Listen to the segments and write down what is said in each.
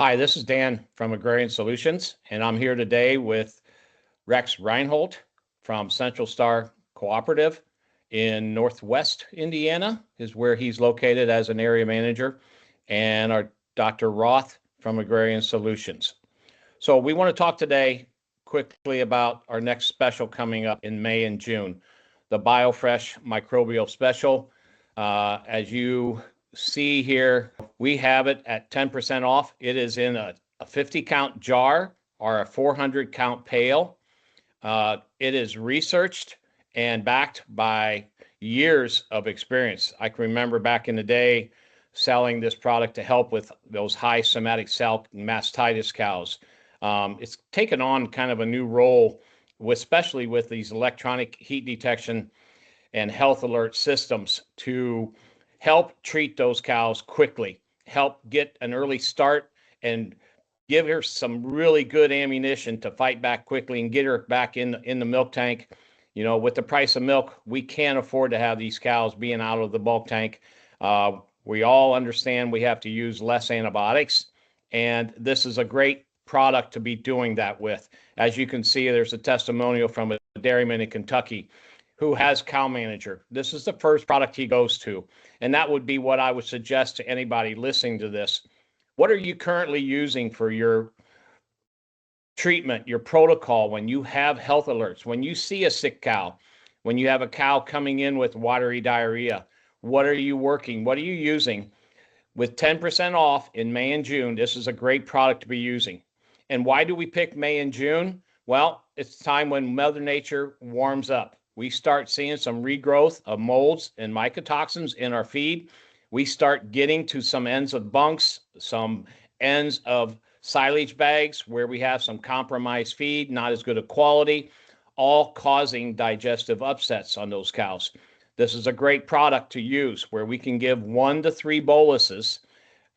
Hi, this is Dan from Agrarian Solutions, and I'm here today with Rex Reinholt from Central Star Cooperative in Northwest Indiana, is where he's located as an area manager, and our Dr. Roth from Agrarian Solutions. So we want to talk today quickly about our next special coming up in May and June, the BioFresh Microbial Special. As you see here, we have it at 10% off. It is in a 50 count jar or a 400 count pail. It is researched and backed by years of experience. I can remember back in the day selling this product to help with those high somatic cell mastitis cows. It's taken on kind of a new role, especially with these electronic heat detection and health alert systems to help treat those cows quickly, help get an early start and give her some really good ammunition to fight back quickly and get her back in the milk tank. You know, with the price of milk, we can't afford to have these cows being out of the bulk tank. We all understand we have to use less antibiotics, and this is a great product to be doing that with. As you can see, there's a testimonial from a dairyman in Kentucky who has Cow Manager. This is the first product he goes to, and that would be what I would suggest to anybody listening to this. What are you currently using for your treatment, your protocol, when you have health alerts, when you see a sick cow, when you have a cow coming in with watery diarrhea? What are you working? What are you using? With 10% off in May and June, this is a great product to be using. And why do we pick May and June? Well, it's time when Mother Nature warms up. We start seeing some regrowth of molds and mycotoxins in our feed. We start getting to some ends of bunks, some ends of silage bags where we have some compromised feed, not as good a quality, all causing digestive upsets on those cows. This is a great product to use where we can give 1 to 3 boluses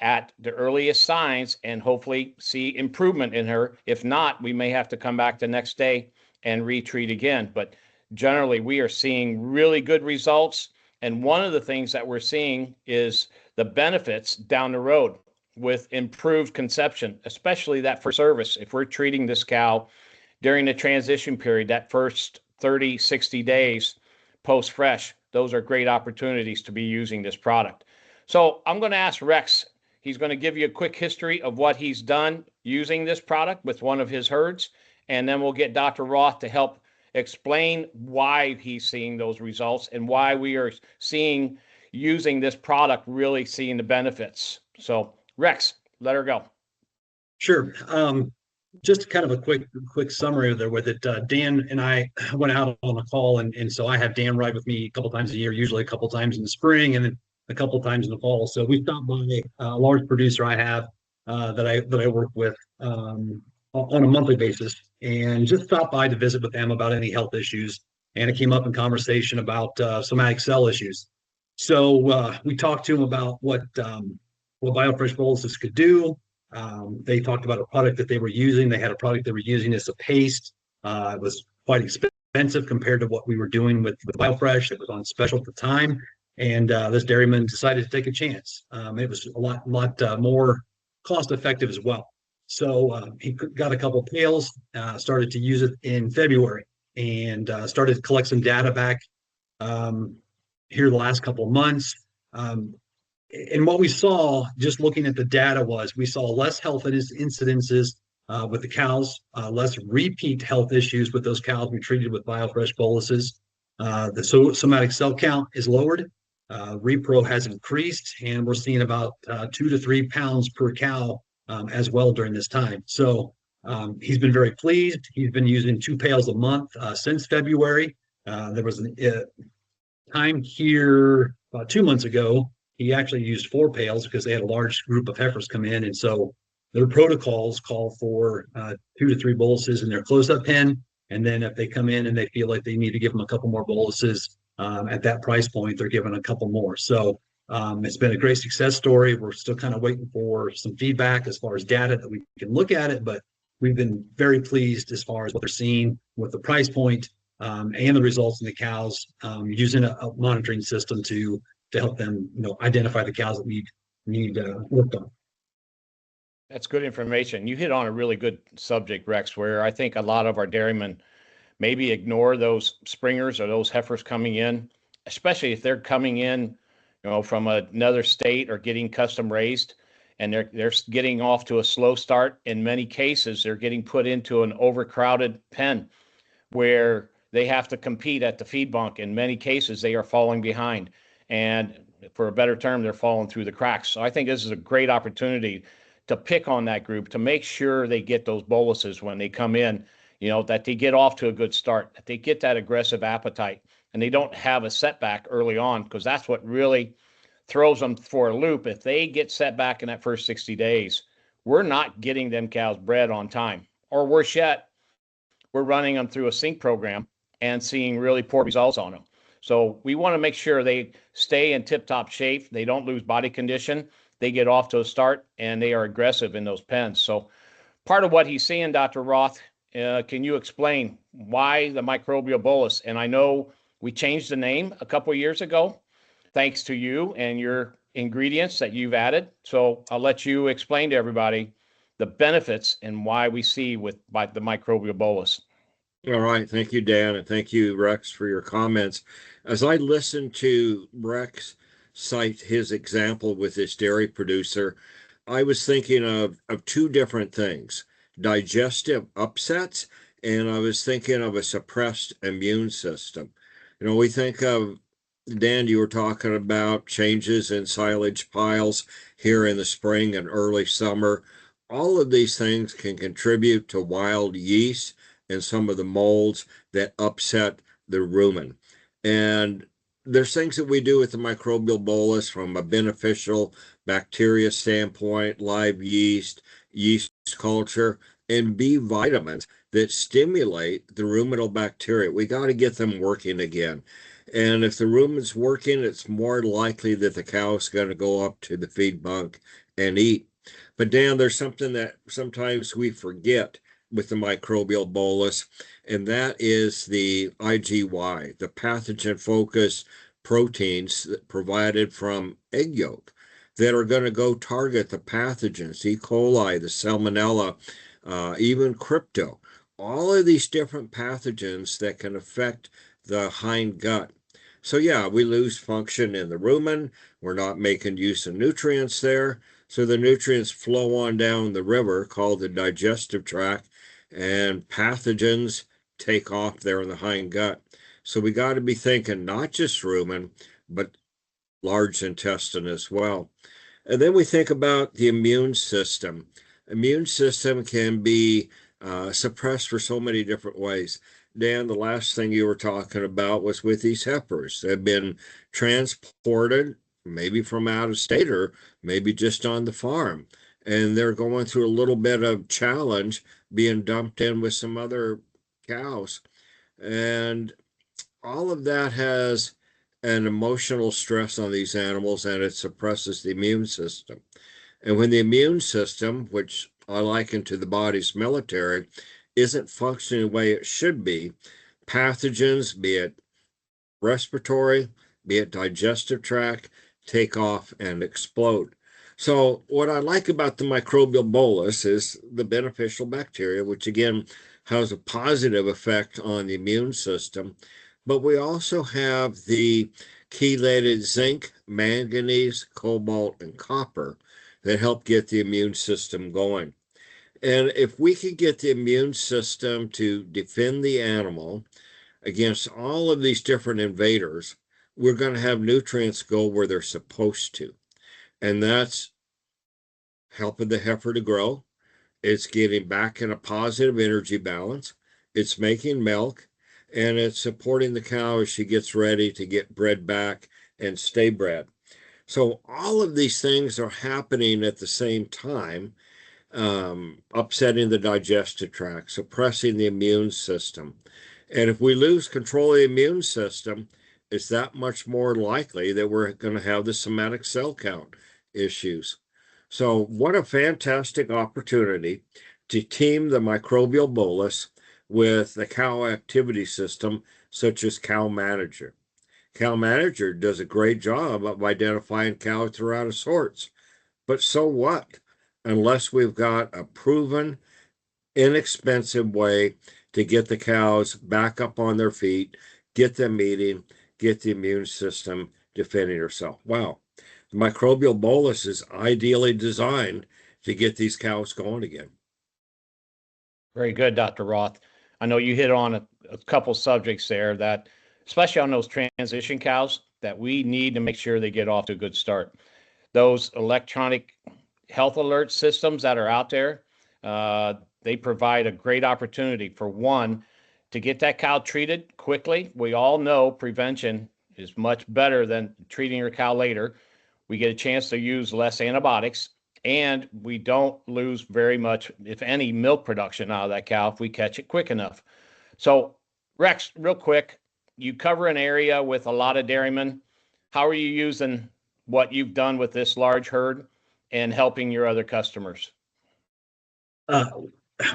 at the earliest signs and hopefully see improvement in her. If not, we may have to come back the next day and retreat again. But generally, we are seeing really good results. And one of the things that we're seeing is the benefits down the road with improved conception, especially that first service. If we're treating this cow during the transition period, that first 30, 60 days post-fresh, those are great opportunities to be using this product. So I'm going to ask Rex. He's going to give you a quick history of what he's done using this product with one of his herds, and then we'll get Dr. Roth to help explain why he's seeing those results and why we are seeing using this product, really seeing the benefits. So Rex, let her go. Sure. Just kind of a quick summary there with it. Dan and I went out on a call, and so I have Dan ride with me a couple times a year, usually a couple times in the spring and then a couple times in the fall. So we stopped by a large producer I have that I work with on a monthly basis, and just stopped by to visit with them about any health issues. And it came up in conversation about somatic cell issues. So we talked to him about what BioFresh Bolus could do. They talked about a product that they were using. They had a product they were using as a paste. It was quite expensive compared to what we were doing with BioFresh. It was on special at the time, and this dairyman decided to take a chance. It was a lot more cost effective as well. So he got a couple pails, started to use it in February, and started to collect some data back here the last couple of months. And what we saw, just looking at the data, was we saw less health incidences with the cows, less repeat health issues with those cows we treated with BioFresh boluses. The somatic cell count is lowered. Repro has increased, and we're seeing about 2 to 3 pounds per cow as well during this time. So he's been very pleased. He's been using 2 pails a month since February. There was a time here about 2 months ago. He actually used 4 pails because they had a large group of heifers come in. And so their protocols call for 2 to 3 boluses in their close-up pen. And then if they come in and they feel like they need to give them a couple more boluses at that price point, they're given a couple more. So it's been a great success story. We're still kind of waiting for some feedback as far as data that we can look at it, but we've been very pleased as far as what they're seeing with the price point and the results in the cows, using a monitoring system to help them, identify the cows that need worked on. That's good information. You hit on a really good subject, Rex, where I think a lot of our dairymen maybe ignore those springers or those heifers coming in, especially if they're coming in, from another state or getting custom raised, and they're getting off to a slow start. In many cases, they're getting put into an overcrowded pen where they have to compete at the feed bunk. In many cases, they are falling behind. And for a better term, they're falling through the cracks. So I think this is a great opportunity to pick on that group, to make sure they get those boluses when they come in, that they get off to a good start, that they get that aggressive appetite, and they don't have a setback early on, because that's what really throws them for a loop. If they get set back in that first 60 days, we're not getting them cows bred on time. Or worse yet, we're running them through a sync program and seeing really poor results on them. So we want to make sure they stay in tip-top shape. They don't lose body condition. They get off to a start, and they are aggressive in those pens. So part of what he's seeing, Dr. Roth, can you explain why the microbial bolus? And I know we changed the name a couple of years ago, thanks to you and your ingredients that you've added. So I'll let you explain to everybody the benefits and why we see by the microbial bolus. All right. Thank you, Dan. And thank you, Rex, for your comments. As I listened to Rex cite his example with this dairy producer, I was thinking of two different things: digestive upsets, and I was thinking of a suppressed immune system. We think of, Dan, you were talking about changes in silage piles here in the spring and early summer. All of these things can contribute to wild yeast and some of the molds that upset the rumen. And there's things that we do with the microbial bolus from a beneficial bacteria standpoint, live yeast, yeast culture, and B vitamins that stimulate the ruminal bacteria. We got to get them working again. And if the rumen's working, it's more likely that the cow's going to go up to the feed bunk and eat. But Dan, there's something that sometimes we forget with the microbial bolus, and that is the IgY, the pathogen-focused proteins provided from egg yolk that are going to go target the pathogens, E. coli, the salmonella, even crypto, all of these different pathogens that can affect the hind gut. So yeah, we lose function in the rumen. We're not making use of nutrients there. So the nutrients flow on down the river called the digestive tract, and pathogens take off there in the hind gut. So we got to be thinking not just rumen, but large intestine as well. And then we think about the immune system. Immune system can be suppressed for so many different ways. Dan, the last thing you were talking about was with these heifers. They've been transported, maybe from out of state or maybe just on the farm, and they're going through a little bit of challenge being dumped in with some other cows. And all of that has an emotional stress on these animals, and it suppresses the immune system. And when the immune system, which I liken to the body's military, isn't functioning the way it should be, pathogens, be it respiratory, be it digestive tract, take off and explode. So what I like about the microbial bolus is the beneficial bacteria, which again has a positive effect on the immune system. But we also have the chelated zinc, manganese, cobalt, and copper that help get the immune system going. And if we can get the immune system to defend the animal against all of these different invaders, we're going to have nutrients go where they're supposed to. And that's helping the heifer to grow. It's getting back in a positive energy balance. It's making milk, and it's supporting the cow as she gets ready to get bred back and stay bred. So all of these things are happening at the same time, upsetting the digestive tract, suppressing the immune system. And if we lose control of the immune system, it's that much more likely that we're going to have the somatic cell count issues. So what a fantastic opportunity to team the microbial bolus with the cow activity system, such as Cow Manager. Cow Manager does a great job of identifying cows that are out of sorts. But so what? unless we've got a proven, inexpensive way to get the cows back up on their feet, get them eating, get the immune system defending herself. Wow. The microbial bolus is ideally designed to get these cows going again. Very good, Dr. Roth. I know you hit on a couple subjects there that, especially on those transition cows, that we need to make sure they get off to a good start. Those electronic health alert systems that are out there, they provide a great opportunity for one, to get that cow treated quickly. We all know prevention is much better than treating your cow later. We get a chance to use less antibiotics, and we don't lose very much, if any, milk production out of that cow if we catch it quick enough. So, Rex, real quick, you cover an area with a lot of dairymen. How are you using what you've done with this large herd and helping your other customers?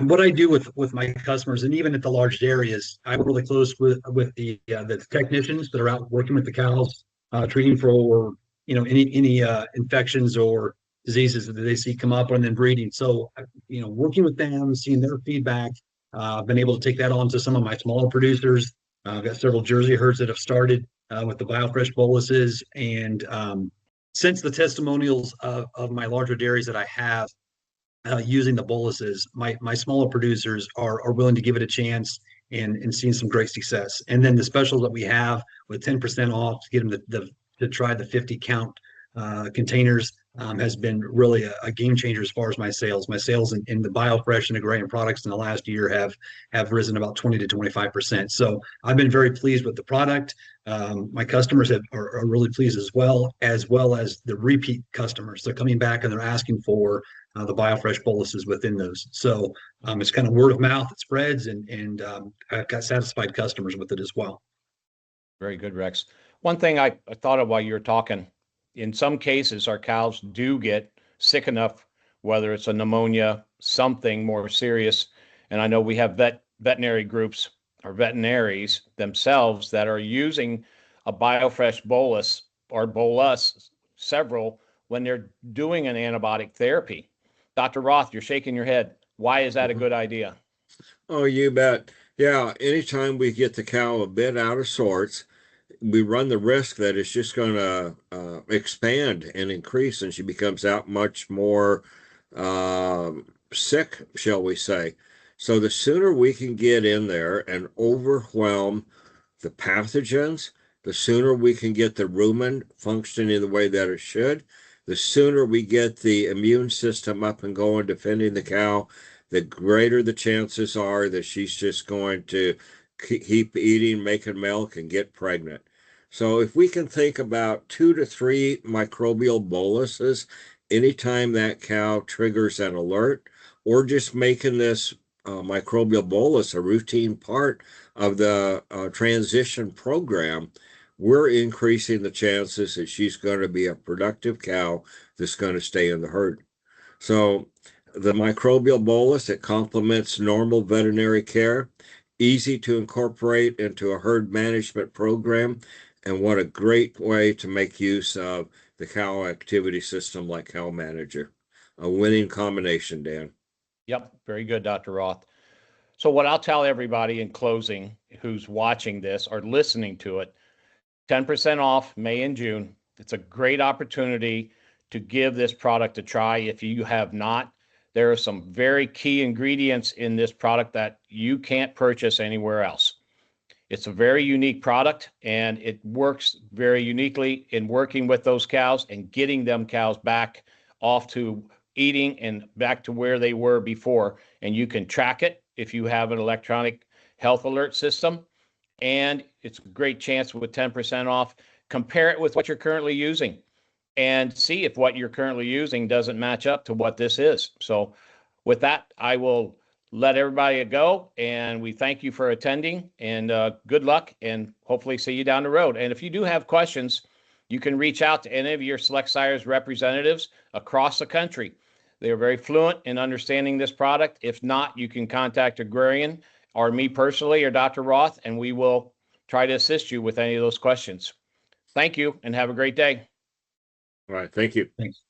What I do with my customers, and even at the large dairy, is I'm really close with the technicians that are out working with the cows, treating for any infections or diseases that they see come up when they're breeding. So working with them, seeing their feedback, I've been able to take that on to some of my smaller producers. I've got several Jersey herds that have started with the BioFresh boluses, and since the testimonials of my larger dairies that I have using the boluses, my smaller producers are willing to give it a chance and seeing some great success. And then the specials that we have with 10% off to get them to try the 50 count containers has been really a game changer as far as my sales. My sales in the BioFresh and Agrarian products in the last year have risen about 20 to 25%. So I've been very pleased with the product. My customers are really pleased as well as the repeat customers. They're coming back and they're asking for the BioFresh boluses within those. So it's kind of word of mouth. It spreads, and I've got satisfied customers with it as well. Very good, Rex. One thing I thought of while you were talking, in some cases, our cows do get sick enough, whether it's a pneumonia, something more serious. And I know we have veterinary groups or veterinaries themselves that are using a BioFresh bolus or bolus, several, when they're doing an antibiotic therapy. Dr. Roth, you're shaking your head. Why is that a good idea? Oh, you bet. Yeah, anytime we get the cow a bit out of sorts, we run the risk that it's just going to expand and increase, and she becomes out much more sick, shall we say. So the sooner we can get in there and overwhelm the pathogens, the sooner we can get the rumen functioning the way that it should, the sooner we get the immune system up and going, defending the cow, the greater the chances are that she's just going to keep eating, making milk, and get pregnant. So if we can think about 2 to 3 microbial boluses anytime that cow triggers an alert, or just making this microbial bolus a routine part of the transition program, we're increasing the chances that she's going to be a productive cow that's going to stay in the herd. So the microbial bolus, it complements normal veterinary care, easy to incorporate into a herd management program, and what a great way to make use of the cow activity system like Cow Manager. A winning combination, Dan. Yep, very good, Dr. Roth. So what I'll tell everybody in closing who's watching this or listening to it, 10% off May and June. It's a great opportunity to give this product a try. If you have not, there are some very key ingredients in this product that you can't purchase anywhere else. It's a very unique product, and it works very uniquely in working with those cows and getting them cows back off to eating and back to where they were before. And you can track it if you have an electronic health alert system. And it's a great chance with 10% off. Compare it with what you're currently using and see if what you're currently using doesn't match up to what this is. So with that, I will let everybody go, and we thank you for attending, and good luck, and hopefully see you down the road. And if you do have questions, you can reach out to any of your Select Sires representatives across the country. They are very fluent in understanding this product. If not, you can contact Agrarian or me personally or Dr. Roth, and we will try to assist you with any of those questions. Thank you, and have a great day. All right. Thank you. Thanks.